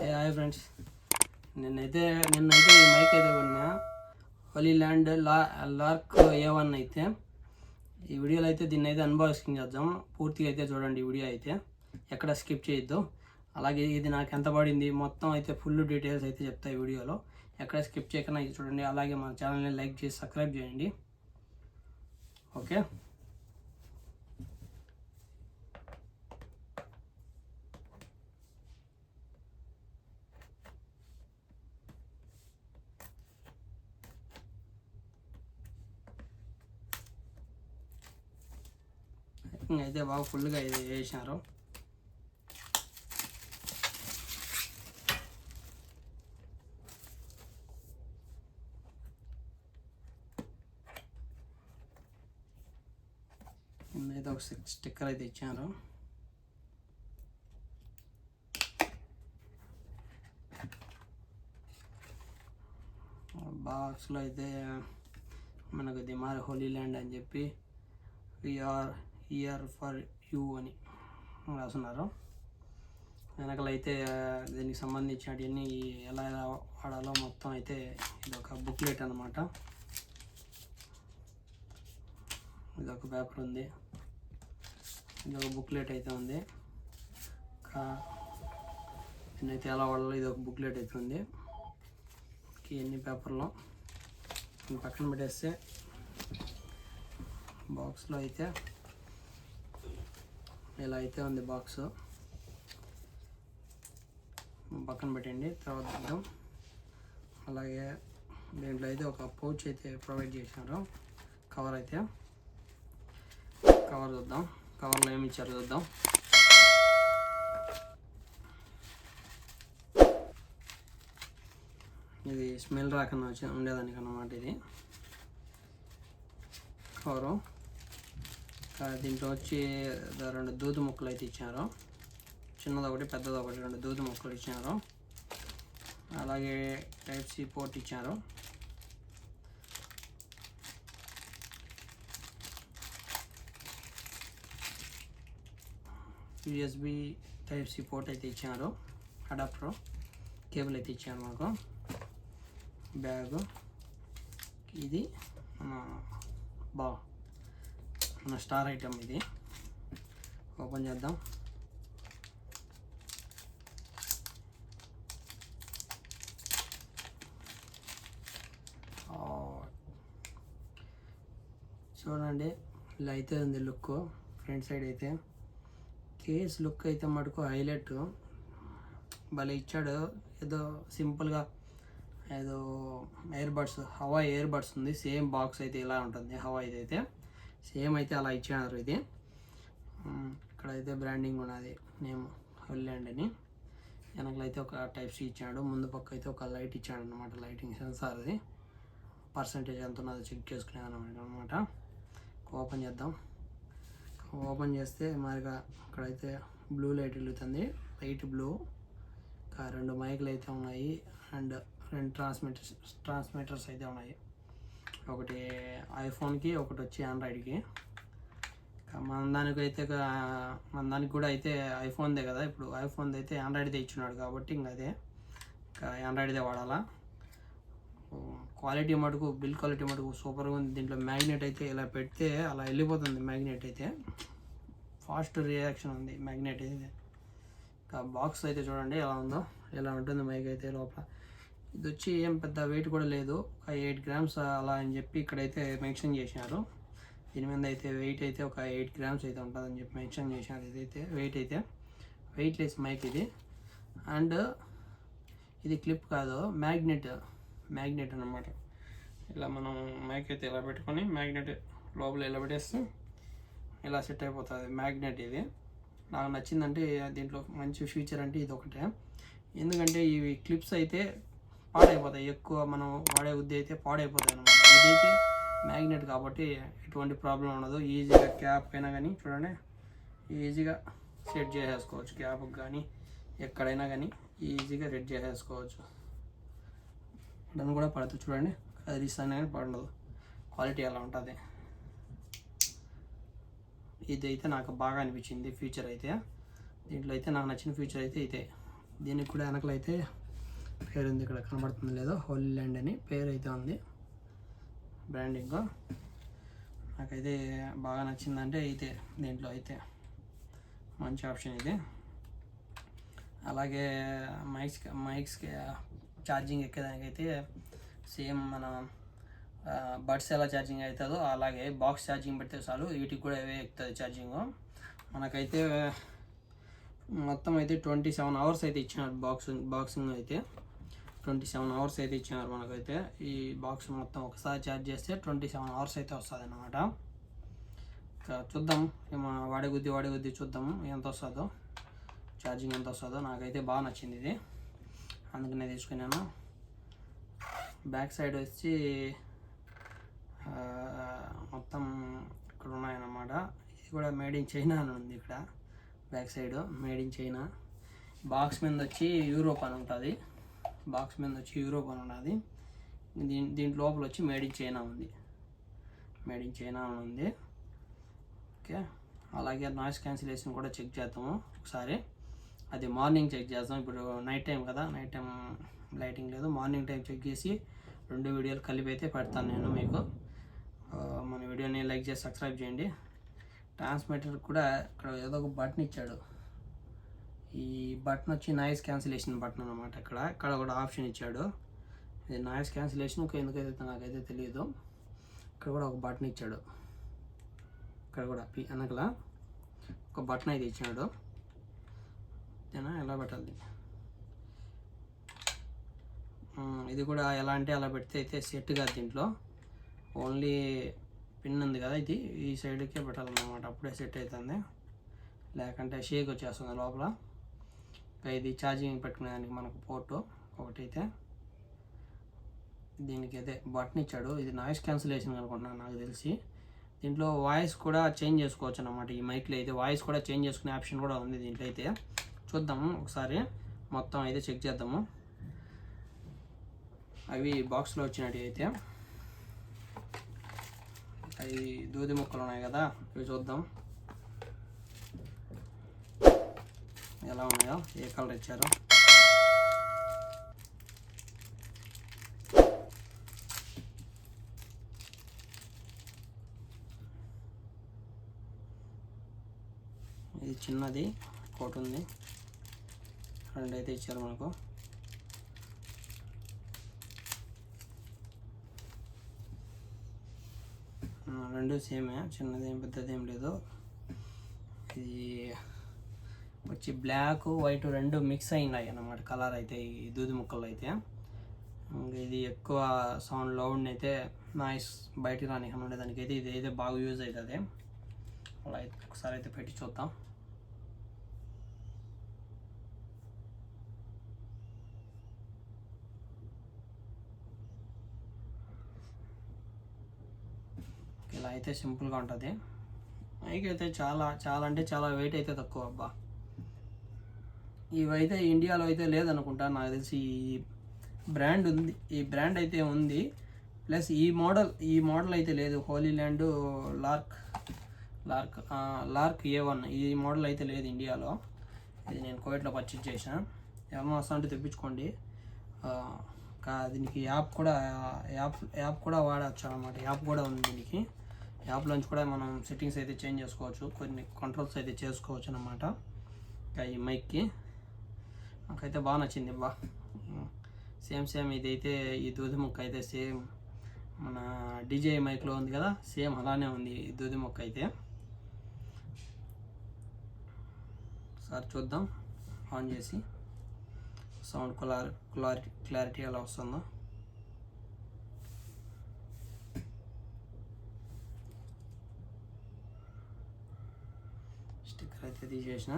Hi friends, నిన్నైతే ఈ mic అయితే కొన్నా హోలీల్యాండ్ లార్క్ A1 అయితే. ఈ వీడియోలో అయితే దీన్ని అయితే అన్బాక్సింగ్ చేద్దాం. పూర్తిగా అయితే చూడండి ఈ వీడియో అయితే, ఎక్కడ స్కిప్ చేయొద్దు. అలాగే ఇది నాకు ఎంత పడింది మొత్తం అయితే ఫుల్ డీటెయిల్స్ అయితే చెప్తాయి వీడియోలో, ఎక్కడ స్కిప్ చేయకుండా ఇది చూడండి. అలాగే మన ఛానల్ని లైక్ చేసి సబ్స్క్రైబ్ చేయండి. ఓకే, అయితే బాగా ఫుల్గా ఇది వేసినారు. అయితే ఒక స్టిక్కర్ అయితే ఇచ్చారు. బాక్స్లో అయితే మనకు దిమార్ హోలీల్యాండ్ అని చెప్పి వీఆర్ హియర్ ఫర్ యూ అని రాస్తున్నారు. వెనకలైతే దీనికి సంబంధించినవన్నీ ఎలా వాడాలో మొత్తం అయితే ఇది ఒక బుక్లెట్ అనమాట. ఇది ఒక పేపర్ ఉంది, ఇది ఒక బుక్లెట్ అయితే ఉంది. దీన్నైతే ఎలా వాడాలో ఇది ఒక బుక్లెట్ అయితే ఉంది. ఎన్ని పేపర్లో పక్కన పెట్టేస్తే బాక్స్లో అయితే ఇలా అయితే ఉంది. బాక్స్ పక్కన పెట్టండి, తర్వాత చూద్దాం. అలాగే దీంట్లో అయితే ఒక పౌచ్ అయితే ప్రొవైడ్ చేసినారు. కవర్ అయితే కవర్ చూద్దాం, కవర్లో ఏమి ఇచ్చారో చూద్దాం. ఇది స్మెల్ రాకుండా ఉండేదానికి అన్నమాట ఇది కవరు. దీంట్లో వచ్చి 2 దూది ముక్కలు అయితే ఇచ్చారు. చిన్నదొకటి పెద్దదొకటి 2 దూది ముక్కలు ఇచ్చారు. అలాగే టైప్-C పోర్ట్ ఇచ్చారు. USB టైప్-C పోర్ట్ అయితే ఇచ్చారు. అడాప్టర్ కేబుల్ అయితే ఇచ్చారు మాకు. బ్యాగ్ ఇది మన స్టార్ ఐటమ్. ఇది ఓపెన్ చేద్దాం. చూడండి ఇలా అయితే ఉంది లుక్. ఫ్రంట్ సైడ్ అయితే కేస్ లుక్ అయితే మటుకు హైలైట్ భలే ఇచ్చాడు. ఏదో సింపుల్గా ఏదో హవాయి ఎయిర్ బడ్స్ ఉంది. సేమ్ బాక్స్ అయితే ఇలా ఉంటుంది. హవాయి అయితే సేమ్ అయితే అలా ఇచ్చారు. ఇది ఇక్కడైతే బ్రాండింగ్ ఉన్నది, నేమ్ హోలీల్యాండ్ అని. వెనకలైతే ఒక టైప్-C ఇచ్చాడు. ముందు పక్క అయితే ఒక లైట్ ఇచ్చాడు అనమాట, లైటింగ్ సెన్సార్. అది పర్సంటేజ్ ఎంత ఉన్నదో చెక్ చేసుకునేది అనమాట. ఓపెన్ చేద్దాం. ఓపెన్ చేస్తే మరిగా ఇక్కడైతే బ్లూ లైట్ వెలుగుతుంది, లైట్ బ్లూ. 2 మైకులు అయితే ఉన్నాయి అండ్ 2 ట్రాన్స్మిటర్స్ అయితే ఉన్నాయి. ఒకటి ఐఫోన్కి, ఒకటి వచ్చి ఆండ్రాయిడ్కి. మన దానికి కూడా అయితే ఐఫోన్దే కదా. ఇప్పుడు ఐఫోన్ది అయితే ఆండ్రాయిడ్దే ఇచ్చినాడు కాబట్టి ఇంకా ఆండ్రాయిడ్దే వాడాలా. క్వాలిటీ మటుకు, బిల్ క్వాలిటీ మటుకు సూపర్గా ఉంది. దీంట్లో మ్యాగ్నెట్ అయితే ఇలా పెడితే అలా వెళ్ళిపోతుంది. మ్యాగ్నెట్ అయితే ఫాస్ట్ రియాక్షన్ ఉంది మ్యాగ్నెట్ అయితే. బాక్స్ అయితే చూడండి ఎలా ఉందో, ఎలా ఉంటుంది మైక్ అయితే లోపల. ఇది వచ్చి ఏం పెద్ద వెయిట్ కూడా లేదు, 8 గ్రామ్స్ అలా అని చెప్పి ఇక్కడైతే మెన్షన్ చేసినారు. దీని మీద అయితే వెయిట్ అయితే 8 గ్రామ్స్ అయితే ఉంటుందని చెప్పి మెన్షన్ చేసినారు. ఇదైతే వెయిట్లెస్ మైక్ ఇది. అండ్ ఇది క్లిప్ కాదు, మ్యాగ్నెట్ అన్నమాట. ఇలా మనం మైక్ అయితే ఇలా పెట్టుకొని మ్యాగ్నెట్ లోపల ఇలా పెట్టేస్తే ఇలా సెట్ అయిపోతుంది మ్యాగ్నెట్. ఇది నాకు నచ్చిందంటే దీంట్లో మంచి ఫీచర్ అంటే ఇది ఒకటే. ఎందుకంటే ఇవి క్లిప్స్ అయితే పాడైపోతాయి, ఎక్కువ మనం వాడే ఉద్ది అయితే పాడైపోతాయి అన్నమాట. ఇదైతే మ్యాగ్నెట్ కాబట్టి ఎటువంటి ప్రాబ్లం ఉండదు. ఈజీగా క్యాప్ అయినా కానీ చూడండి ఈజీగా సెట్ చేసేసుకోవచ్చు. క్యాప్కి కానీ ఎక్కడైనా కానీ ఈజీగా సెట్ చేసేసుకోవచ్చు. దాన్ని కూడా పడుతుంది చూడండి, అది ఇస్తాను కానీ పడదు. క్వాలిటీ అలా ఉంటుంది. ఇదైతే నాకు బాగా అనిపించింది ఫీచర్ అయితే. దీంట్లో అయితే నాకు నచ్చిన ఫీచర్ అయితే ఇదే. దీనికి కూడా వెనకలు అయితే పేరు ఉంది, ఇక్కడ కనబడుతుంది లేదో, హోలీ ల్యాండ్ అని పేరు అయితే ఉంది బ్రాండింగ్. నాకైతే బాగా నచ్చిందంటే అయితే దీంట్లో అయితే మంచి ఆప్షన్ ఇది. అలాగే మైక్స్కి ఛార్జింగ్ ఎక్కేదానికైతే సేమ్ మన బడ్స్ ఎలా ఛార్జింగ్ అవుతుందో అలాగే బాక్స్ ఛార్జింగ్ పెడితే చాలు, వీటికి కూడా అవే ఎక్కుతుంది ఛార్జింగ్. మనకైతే మొత్తం అయితే 27 అవర్స్ అయితే ఇచ్చినారు బాక్సింగ్ అయితే 27 అవర్స్ అయితే ఇచ్చినారు మనకైతే. ఈ బాక్స్ మొత్తం ఒకసారి ఛార్జ్ చేస్తే 27 అవర్స్ అయితే వస్తుంది అన్నమాట. చూద్దాం వాడే కొద్ది చూద్దాము ఎంత వస్తుందో, ఛార్జింగ్ ఎంత వస్తుందో. నాకైతే బాగా నచ్చింది ఇది, అందుకనే తీసుకున్నాను. బ్యాక్ సైడ్ వచ్చి మొత్తం ఇక్కడ ఉన్నాయన్నమాట. ఇది కూడా మేడ్ ఇన్ చైనా అని ఉంది ఇక్కడ back side, made in China. Box మీద వచ్చి యూరోప్ అని ఉంటుంది, బాక్స్ మీద వచ్చి యూరోప్ అని ఉన్నది. దీంట్ లోపల వచ్చి మేడ్ ఇన్ చైనా ఉంది, మేడ్ ఇన్ చైనా అని ఉంది. ఓకే, అలాగే నాయిస్ క్యాన్సిలేషన్ కూడా చెక్ చేద్దాము ఒకసారి. అది మార్నింగ్ చెక్ చేద్దాం, ఇప్పుడు నైట్ టైం కదా, నైట్ టైం లైటింగ్ లేదు, మార్నింగ్ టైం చెక్ చేసి 2 వీడియోలు కలిపి అయితే పెడతాను నేను మీకు. మన వీడియోని లైక్ చేసి సబ్స్క్రైబ్ చేయండి. ట్రాన్స్మిటర్ కూడా ఇక్కడ ఏదో ఒక బటన్ ఇచ్చాడు, ఈ బటన్ వచ్చి నాయిస్ క్యాన్సిలేషన్ బటన్ అనమాట. ఇక్కడ కూడా ఆప్షన్ ఇచ్చాడు, ఇది నాయిస్ క్యాన్సిలేషన్ ఎందుకైతే నాకైతే తెలియదు. ఇక్కడ కూడా ఒక బటన్ ఇచ్చాడు, ఇక్కడ కూడా వెనకల ఒక బటన్ అయితే ఇచ్చాడు. ఎలా పెట్టాలి ఇది కూడా, ఎలా అంటే అలా పెడితే అయితే సెట్ కాదు. దీంట్లో ఓన్లీ పిన్ ఉంది కదా, ఇది ఈ సైడ్కే పెట్టాలన్నమాట, అప్పుడే సెట్ అవుతుంది, లేకంటే షేక్ వచ్చేస్తుంది లోపల. ఇది ఛార్జింగ్ పెట్టుకునేదానికి మనకు పోర్టు ఒకటైతే, దీనికి అయితే బటన్ ఇచ్చాడు. ఇది నాయిస్ క్యాన్సిలేషన్ అనుకుంటున్నాను నాకు తెలిసి. దీంట్లో వాయిస్ కూడా చేంజ్ చేసుకోవచ్చు అన్నమాట. ఈ మైక్లో అయితే వాయిస్ కూడా చేంజ్ చేసుకునే ఆప్షన్ కూడా ఉంది దీంట్లో అయితే. చూద్దాము ఒకసారి, మొత్తం అయితే చెక్ చేద్దాము. అవి బాక్స్లో వచ్చినట్టు అయితే, అవి దూది ముక్కలు ఉన్నాయి కదా, ఇవి చూద్దాం ఎలా ఉన్నాయో, ఏ కలర్ ఇచ్చారో. ఇది చిన్నది కోట్ ఉంది, 2 అయితే ఇచ్చారు మనకు. రెండు సేమే, చిన్నదేం పెద్దదేం లేదు. ఇది వచ్చి బ్లాక్ వైట్ 2 మిక్స్ అయినాయి అన్నమాట కలర్ అయితే ఈ దూది ముక్కలు అయితే. ఇది ఎక్కువ సౌండ్ లౌడ్ అయితే నాయిస్ బయటికి రాని ఉండేదానికైతే ఇది అయితే బాగా యూజ్ అవుతుంది. అలా అయితే ఒకసారి అయితే పెట్టి చూద్దాం. ఇలా అయితే సింపుల్గా ఉంటుంది. మైక్ అయితే చాలా అంటే చాలా వెయిట్ అయితే తక్కువ అబ్బా. ఇవైతే ఇండియాలో అయితే లేదనుకుంటా నాకు తెలిసి. ఈ బ్రాండ్ ఉంది, ఈ బ్రాండ్ అయితే ఉంది, ప్లస్ ఈ మోడల్ అయితే లేదు. హోలీ ల్యాండ్ లార్క్ A1 ఈ మోడల్ అయితే లేదు ఇండియాలో. ఇది నేను కోవిడ్లో పర్చేజ్ చేసిన. ఏమన్నా వస్తా అంటే తెప్పించుకోండి. దీనికి యాప్ కూడా వాడచ్చు అన్నమాట. యాప్ కూడా ఉంది దీనికి. యాప్లోంచి కూడా మనం సెట్టింగ్స్ అయితే చేంజ్ చేసుకోవచ్చు, కొన్ని కంట్రోల్స్ అయితే చేసుకోవచ్చు అన్నమాట. ఈ మైక్కి నాకైతే బాగా నచ్చింది బా. సేమ్ ఇదైతే ఈ దూది ముక్క అయితే సేమ్ మన DJI మైక్లో ఉంది కదా, సేమ్ అలానే ఉంది ఈ దూది ముక్క అయితే. ఒకసారి చూద్దాం ఆన్ చేసి, సౌండ్ క్లారిటీ ఎలా వస్తుందో. స్టిక్కర్ అయితే తీసేసిన.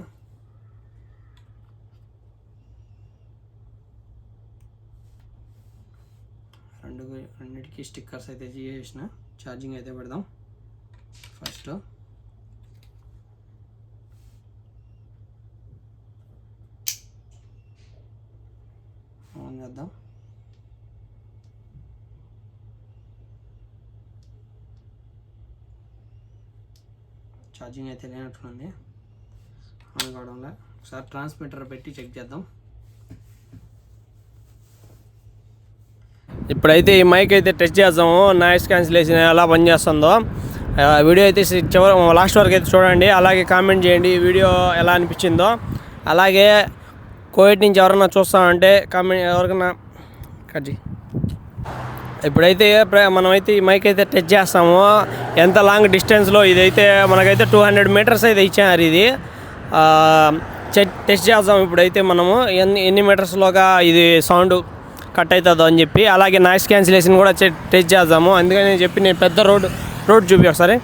రెండింటికి స్టిక్కర్స్ అయితే తీసేసిన. ఛార్జింగ్ అయితే పెడదాం ఫస్ట్. ఆన్ చేద్దాం. ఛార్జింగ్ అయితే లేనట్లుంది, ఆన్ కావడంలో. ఒకసారి ట్రాన్స్మిటర్ పెట్టి చెక్ చేద్దాం. ఇప్పుడైతే ఈ మైక్ అయితే టెస్ట్ చేద్దాము, నాయిస్ క్యాన్సిలేషన్ ఎలా పనిచేస్తుందో. వీడియో అయితే లాస్ట్ వరకు అయితే చూడండి, అలాగే కామెంట్ చేయండి ఈ వీడియో ఎలా అనిపించిందో. అలాగే కోవిడ్ నుంచి ఎవరన్నా చూస్తామంటే కామెంట్ ఎవరికైనా కజ్జి. ఇప్పుడైతే మనమైతే ఈ మైక్ అయితే టెస్ట్ చేస్తాము, ఎంత లాంగ్ డిస్టెన్స్లో. ఇదైతే మనకైతే 200 మీటర్స్ అయితే ఇచ్చారు. ఇది టెస్ట్ చేద్దాం ఇప్పుడైతే మనము ఎన్ని మీటర్స్లోగా ఇది సౌండ్ కట్ అవుతుందో అని చెప్పి. అలాగే నాయిస్ క్యాన్సిలేషన్ కూడా టెస్ట్ చేద్దాము. అందుకని చెప్పి నేను పెద్ద రోడ్ చూపి ఒకసారి.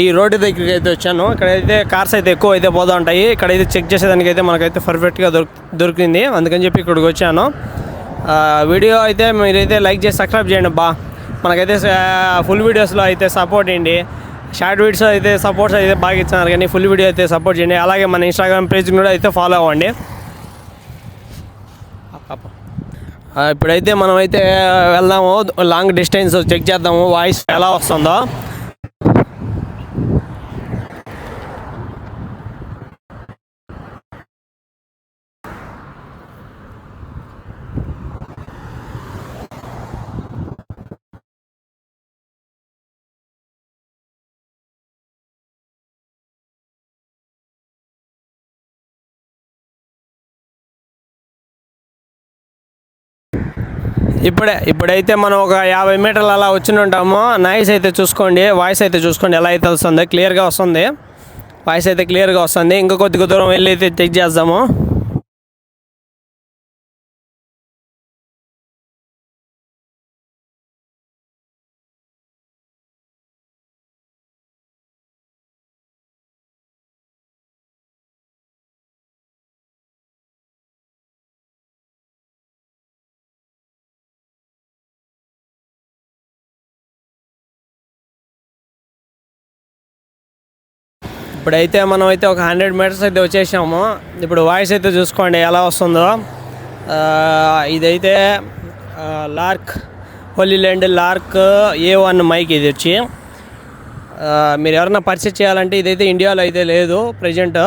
ఈ రోడ్డు దగ్గరికి అయితే వచ్చాను. ఇక్కడైతే కార్స్ అయితే ఎక్కువ అయితే పోతూ ఉంటాయి. ఇక్కడైతే చెక్ చేసేదానికైతే మనకైతే పర్ఫెక్ట్గా దొరికింది. అందుకని చెప్పి ఇక్కడికి వచ్చాను. వీడియో అయితే మీరైతే లైక్ చేసి సబ్స్క్రైబ్ చేయండి మనకైతే ఫుల్ వీడియోస్లో అయితే సపోర్ట్ చేయండి. షార్ట్ వీడియోస్ అయితే సపోర్ట్స్ అయితే బాగా ఇచ్చినారు, కానీ ఫుల్ వీడియో అయితే సపోర్ట్ చేయండి. అలాగే మన ఇన్స్టాగ్రామ్ పేజ్ కూడా అయితే ఫాలో అవ్వండి. ఇప్పుడైతే మనమైతే వెళ్దాము, లాంగ్ డిస్టెన్స్ చెక్ చేద్దాము వాయిస్ ఎలా వస్తుందో. ఇప్పుడైతే మనం ఒక 50 మీటర్లు అలా వచ్చి ఉంటాము. నాయిస్ అయితే చూసుకోండి, వాయిస్ అయితే చూసుకోండి ఎలా అయితే వస్తుంది. క్లియర్గా వస్తుంది, వాయిస్ అయితే క్లియర్గా వస్తుంది. ఇంకా కొద్దిగా దూరం వెళ్ళి అయితే చెక్ చేద్దాము. ఇప్పుడైతే మనమైతే ఒక 100 మీటర్స్ అయితే వచ్చేసాము. ఇప్పుడు వాయిస్ అయితే చూసుకోండి ఎలా వస్తుందో. ఇదైతే Holi land lark A1 mic. ఇది వచ్చి మీరు ఎవరైనా పర్చేస్ చేయాలంటే ఇదైతే ఇండియాలో అయితే లేదు ప్రజెంట్.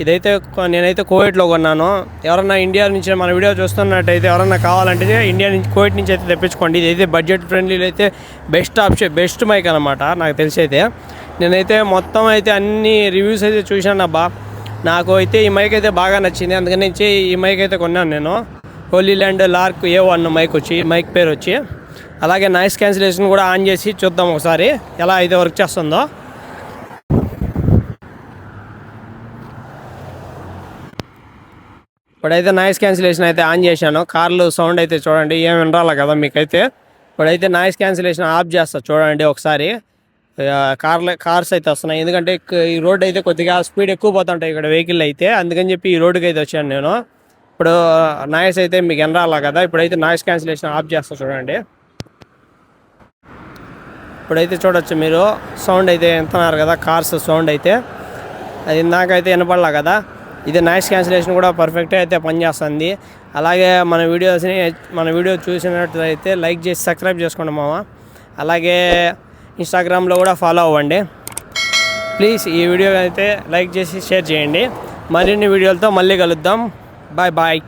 ఇదైతే నేనైతే కువైట్లో కొన్నాను. ఎవరన్నా ఇండియా నుంచి మన వీడియో చూస్తున్నట్టయితే ఎవరన్నా కావాలంటే ఇండియా నుంచి కువైట్ నుంచి అయితే తెప్పించుకోండి. ఇదైతే బడ్జెట్ ఫ్రెండ్లీలో అయితే బెస్ట్ మైక్ అనమాట నాకు తెలిసి. అయితే నేనైతే మొత్తం అయితే అన్ని రివ్యూస్ అయితే చూశాను నాకు అయితే ఈ మైక్ అయితే బాగా నచ్చింది. అందుకని ఈ మైక్ అయితే కొన్నాను నేను. Holi land lark A1 mic పేరు వచ్చి. అలాగే నాయిస్ క్యాన్సిలేషన్ కూడా ఆన్ చేసి చూద్దాం ఒకసారి ఎలా అయితే వర్క్ చేస్తుందో. ఇప్పుడైతే నాయిస్ క్యాన్సిలేషన్ అయితే ఆన్ చేశాను. కార్లు సౌండ్ అయితే చూడండి ఏం వినరాలి కదా మీకైతే. ఇప్పుడైతే నాయిస్ క్యాన్సిలేషన్ ఆఫ్ చేస్తా చూడండి ఒకసారి. కార్స్ అయితే వస్తున్నాయి, ఎందుకంటే ఈ రోడ్ అయితే కొద్దిగా స్పీడ్ ఎక్కువ పోతుంటాయి ఇక్కడ వెహికల్ అయితే. అందుకని చెప్పి ఈ రోడ్డుకి అయితే వచ్చాను నేను. ఇప్పుడు నాయిస్ అయితే మీకు వినరాలి కదా. ఇప్పుడైతే నాయిస్ క్యాన్సిలేషన్ ఆఫ్ చేస్తా చూడండి. ఇప్పుడైతే చూడొచ్చు మీరు, సౌండ్ అయితే వింటున్నారు కదా, కార్స్ సౌండ్ అయితే. అది నాకైతే వినపడలా కదా. ఇది నాయిస్ క్యాన్సిలేషన్ కూడా పర్ఫెక్ట్గా అయితే పనిచేస్తుంది. అలాగే మన వీడియో చూసినట్లయితే లైక్ చేసి సబ్స్క్రైబ్ చేసుకోండి అలాగే ఇన్స్టాగ్రామ్లో కూడా ఫాలో అవ్వండి ప్లీజ్. ఈ వీడియో అయితే లైక్ చేసి షేర్ చేయండి. మరిన్ని వీడియోలతో మళ్ళీ కలుద్దాం. బాయ్.